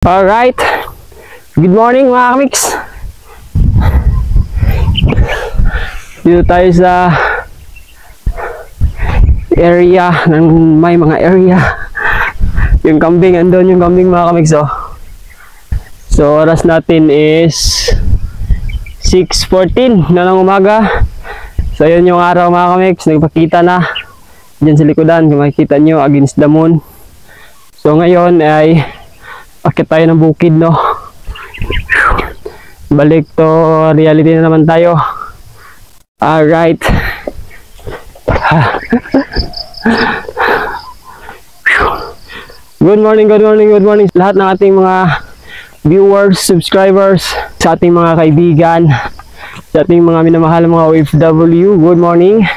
Alright, good morning mga kamix. Dito tayo sa area ng may mga area. Yung kambing, andun yung kambing mga kamix oh. So oras natin is 6:14 na ng umaga. So yun yung araw mga kamix, nagpakita na dyan sa likodan, kung makikita nyo, against the moon. So ngayon ay akit tayo ng bukid, no? Balik to reality na naman tayo. Alright. Good morning, good morning, good morning lahat ng ating mga viewers, subscribers, sa ating mga kaibigan, sa ating mga minamahal mga OFW. Good morning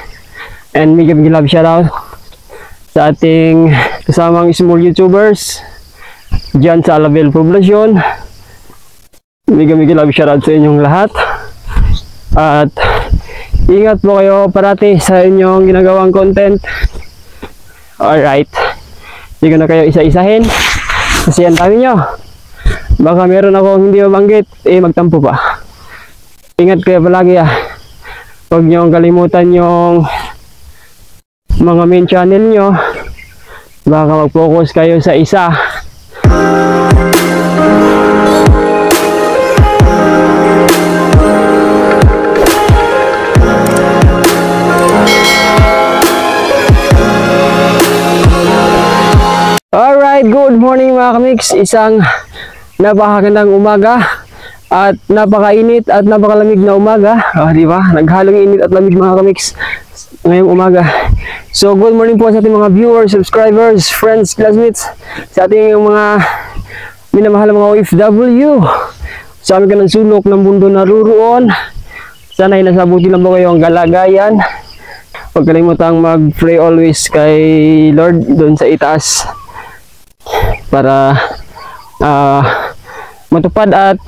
and mega love shoutout sa ating kasamang small YouTubers dyan sa Alabel Poblacion. Mega love shoutout sa inyong lahat. At ingat po kayo parati sa inyong ginagawang content. Alright. Hindi ko na kayo isa-isahin. Kasi ang dami nyo. Baka meron akong hindi mabanggit, magtampo pa. Ingat kayo palagi Huwag nyo kalimutan yung mga main channel nyo. Baka mag-focus kayo sa isa. Alright, good morning mga kamix. Isang napakagandang umaga at napakainit at napakalamig na umaga. Di ba? Naghalong init at lamig mga kamix ngayong umaga. So good morning po sa ating mga viewers, subscribers, friends, classmates, sa ating mga minamahal mga OFW, sa amin ka ng sulok ng mundo naruroon. Sana ay nasabuti lang po kayo ang kalagayan. Huwag kalimutang mag-pray always kay Lord doon sa itaas para matupad at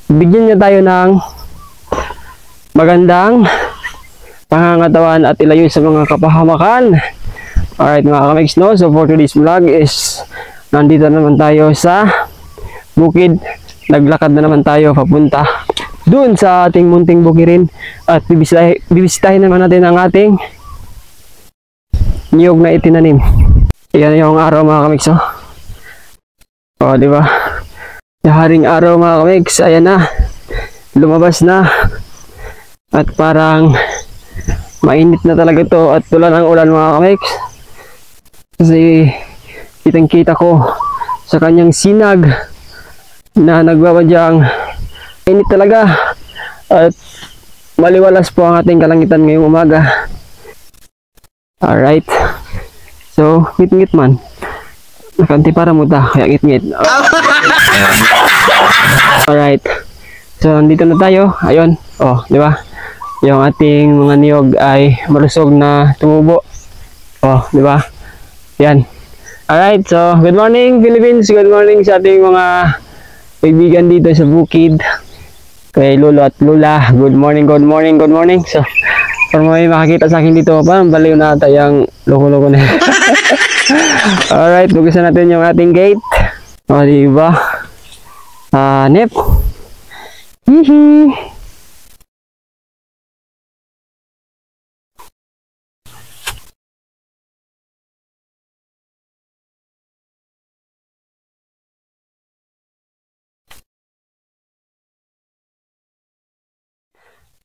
bigyan niya tayo ng magandang pangangatawan at ilayo sa mga kapahamakan. Alright mga kamix, no? So for today's vlog is nandito naman tayo sa bukid. Naglakad na naman tayo papunta dun sa ating munting bukirin at bibisitahin naman natin ang ating niyog na itinanim. Yan yung araw mga kamix, oh. O, di ba? Haring araw mga kamix, ayan na. Lumabas na. At parang mainit na talaga to at tulan ang ulan mga kamix. Kasi kitang-kita ko sa kanyang sinag na nagbabadyang init talaga. At maliwalas po ang ating kalangitan ngayong umaga. Alright. So, ngit-ngit man. Nakanti para mo ta, kaya ngit-ngit. Alright. So, nandito na tayo. Ayun. Oh, di ba? Yung ating mga niyog ay malusog na tumubo. Oh, di ba? Yan. Alright. So, good morning Philippines. Good morning sa ating mga kaibigan dito sa bukid. Kay Lolo at Lula. Good morning, good morning, good morning. So, kung may makakita sa akin dito, parang baliw na ata yung loko-loko na yun. Alright, bukasan natin yung ating gate. O, diba? Nep. Hihi.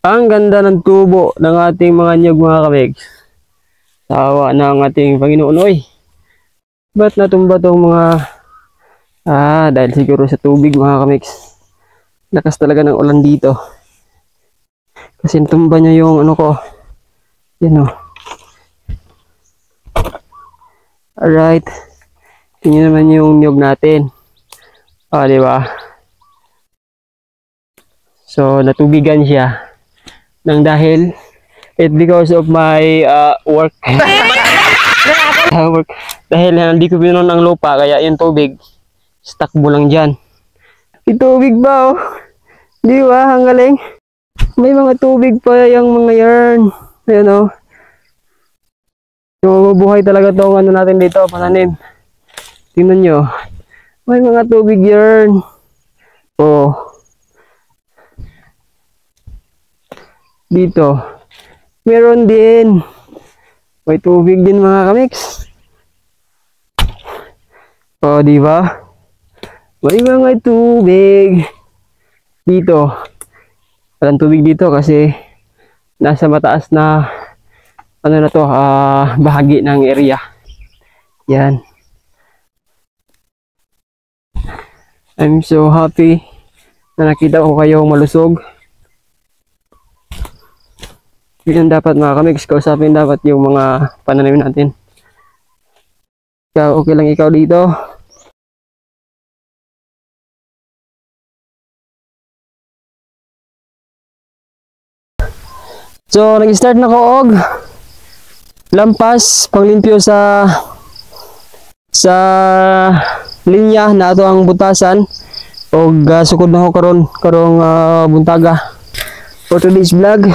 Ang ganda ng tubo ng ating mga niyog mga kabegs. Tawa ng ating Panginoon. Oy, ba't natumba tong mga dahil siguro sa tubig mga kabegs. Lakas talaga ng ulan dito. Kasi tumba niya yung ano ko. Yan o. Alright. Tingnan naman yung niyog natin. Diba? So natubigan siya nang dahil because of my work. Dahil hindi ko pinon ang lupa kaya yung tubig stuck mo lang dyan. May tubig ba oh? Di ba? Ang galing. May mga tubig pa yung mga yarn. Ayan oh. So mabubuhay talaga tong ano natin dito, pananim. Tingnan nyo. May mga tubig yan. Oh. Dito. Meron din. May tubig din mga kamiks. Oh, di ba? May mga tubig. Dito. Walang tubig dito kasi nasa mataas na ano na to, bahagi ng area. Yan. I'm so happy na nakita ko kayo malusog. Yun dapat mga kamiks, kausapin dapat yung mga pananim natin. Ikaw, okay lang ikaw dito? So, nag-start na ko og lampas panglimpyo sa linya na ato ang butasan og sukod na ko karong buntaga for today's vlog.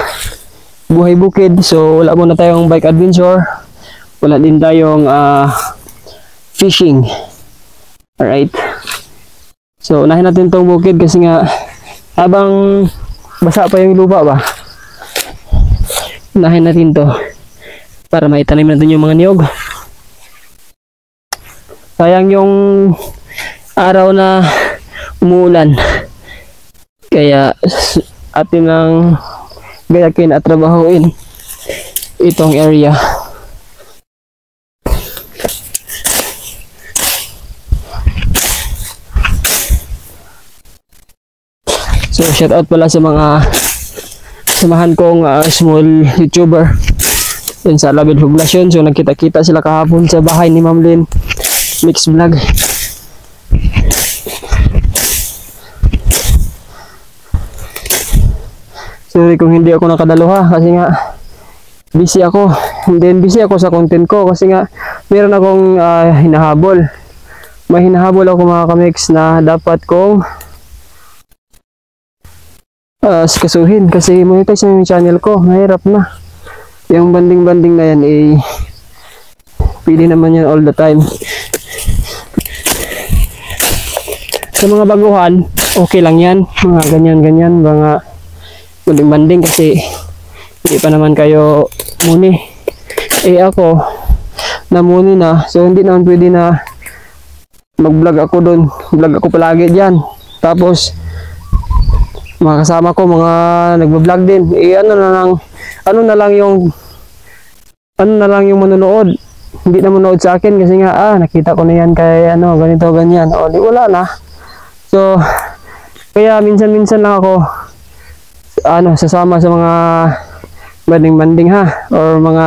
Buhay bukid, so wala muna tayong bike adventure, wala din tayong fishing. Alright, so unahin natin tong bukid kasi nga habang basa pa yung lupa ba, unahin natin to para maitanim natin yung mga niyog. Sayang yung araw na umuulan, kaya atin lang gayakin at trabahuin itong area. So shout out pala sa mga samahan kong small YouTuber yun sa Labid Poblasyon. So nagkita-kita sila kahapon sa bahay ni Ma'am Lynn Mix Vlog. Sorry kung hindi ako nakadalo kasi nga busy ako. And then busy ako sa content ko kasi nga meron akong hinahabol. May hinahabol ako mga kamix na dapat kong kasuhin kasi monetize na yung channel ko. Mahirap na. Yung banding-banding na yan pili naman yan all the time. Sa mga baguhan, okay lang yan. Mga ganyan-ganyan, mga banding-banding kasi hindi pa naman kayo muni. Ako, namuni na. So hindi naman pwede na mag-vlog ako doon. Vlog ako palagi dyan. Tapos, mga kasama ko, mga nagbablog din. Ano na lang yung manonood. Hindi na manonood sa akin kasi nga, nakita ko na yan kay ganito, ganyan. O, di wala na. So, kaya minsan-minsan lang ako sasama sa mga banding-banding or mga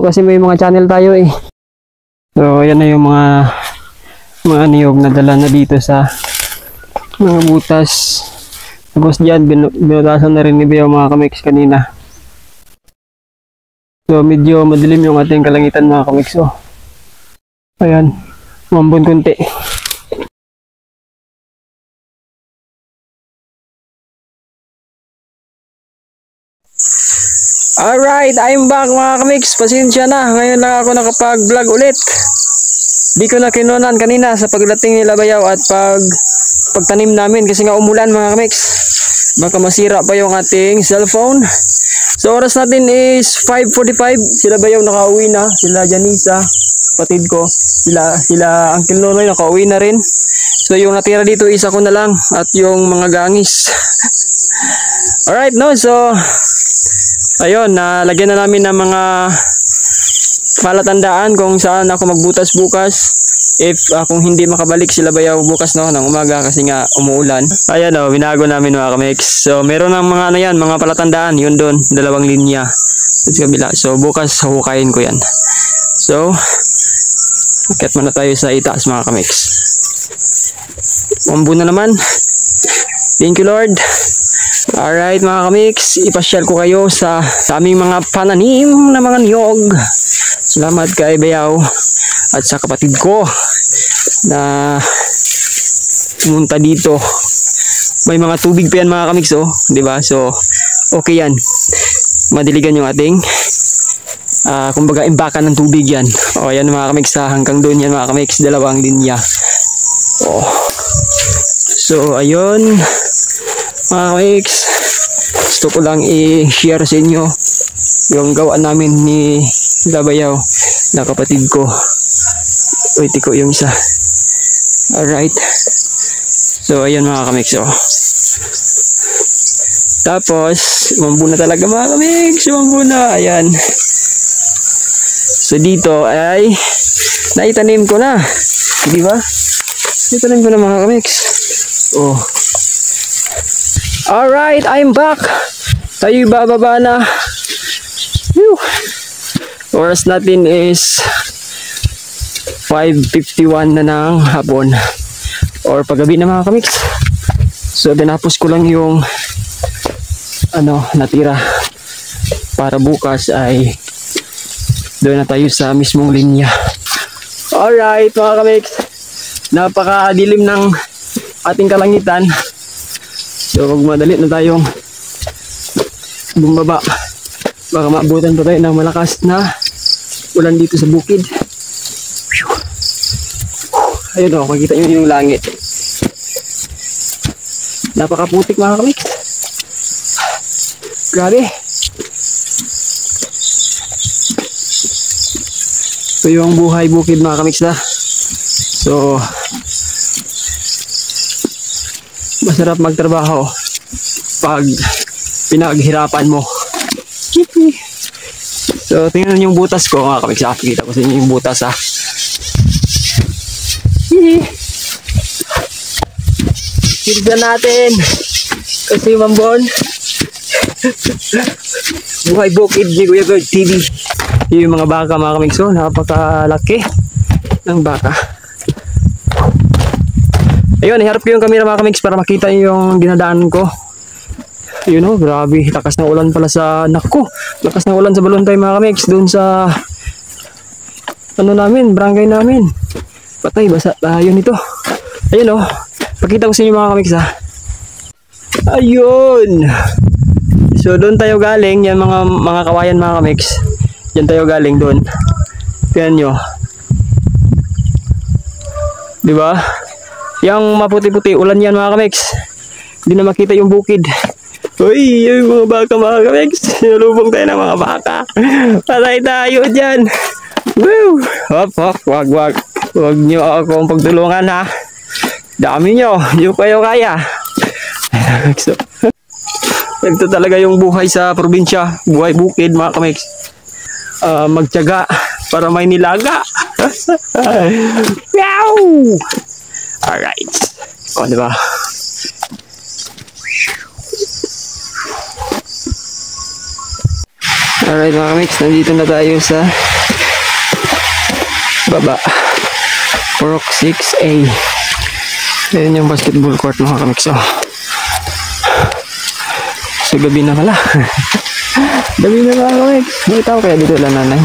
kasi may mga channel tayo eh. So, yan na yung mga niyog na dala na dito sa mga butas. Tapos dyan, binutasan na rin ni Beo mga kamix kanina. So, medyo madilim yung ating kalangitan mga kamix. So, ayan, mambon kunti. Alright, I'm back mga kamix. Pasensya na, ngayon lang ako nakapag-vlog ulit. Di ko na kinunan kanina sa pagdating nila Bayaw at pagtanim namin kasi nga umulan mga kamix. Baka masira pa yung ating cellphone. So oras natin is 5:45. Sila Bayaw nakauwi na. Sila Janisa, patid ko. Sila Uncle Nonoy nakauwi na rin. So yung natira dito is ako na lang at yung mga gangis. Alright, no? So ayun, nalagyan na namin ng mga palatandaan kung saan ako magbutas bukas. If kung hindi makabalik sila Bayaw bukas ng umaga kasi nga umuulan. Ayan binago namin mga kamix. So meron ng mga mga palatandaan, yun doon, 2 linya sa kabila. So bukas hukayin ko yan. So akit muna tayo sa itaas mga kamix. Umbo na naman. Thank you Lord. Alright mga kamix, ipasyal ko kayo sa aming mga pananim na mga niyog. Salamat kay Bayaw at sa kapatid ko na pumunta dito. May mga tubig pa yan mga kamix di ba? So okay yan. Madiligan yung ating kumbaga imbakan ng tubig yan. O yan mga kamix hanggang doon yan mga kamix, 2 linya. Oh. So, ayun. Mga kamix, gusto ko lang i-share sa inyo yung gawa namin ni Labayaw na kapatid ko. Wait ko yung isa. Alright. So, ayun mga kamix. Oh. Tapos, umambo na talaga mga kamix. Umambo na. Ayan. So, dito ay naitanim ko na. Di ba? Naitanim ko na mga kamix. Oh. Alright, I'm back. Tayo bababa na. Whew. Oras natin is 5:51 na ng hapon. Or paggabi na mga kamix. So, tinapos ko lang yung natira. Para bukas ay doon na tayo sa mismong linya. Alright mga kamix. Napakadilim ng ating kalangitan. So magmadali na tayong bumaba. Baka maabutan pa tayo ng malakas na ulan dito sa bukid. Ayun o, makikita nyo yung langit. Napakaputik mga kamix. Grabe. Ito yung buhay bukid mga kamix na. So masarap magtrabaho pag pinaghirapan mo. So tingnan yung butas ko mga kamix. Kita ko sa inyo yung butas ha. Tignan natin kasi mambon. Buhay bukid ni Kuya Bird TV. Yung mga baka mga kamix. So napakalaki ng baka. Ayun, iharap ko yung camera mga kamix para makita nyo yung dinadaanan ko. Yun o, grabe. Lakas ng ulan pala sa... Naku! Lakas ng ulan sa Baluntay mga kamix. Doon sa... barangay namin. Patay, basa tayo nito. Ayun o. Pakita ko sa inyo mga kamix ha. Ayun! So, doon tayo galing. Yan mga kawayan mga kamix. Yan tayo galing doon. Tignan nyo. Diba? Yang maputi-puti, ulan yan mga kamix. Hindi na makita yung bukid. Uy, yung mga baka mga kamix. Sinulubong tayo ng mga baka. Patay tayo dyan. Woo! Hop, hop, wag. Huwag nyo akong pagtulungan ha. Dami nyo, hindi ko kayo kaya. So, ito talaga yung buhay sa probinsya. Buhay bukid mga kamix. Magtiyaga para may nilaga. Meow! Alright. O, diba? Alright mga kamix, nandito na tayo sa baba. Rock 6A. Ayan yung basketball court mga kamix. So, gabi na pala. Gabi na mga kamix. May tao kaya dito lang nanay.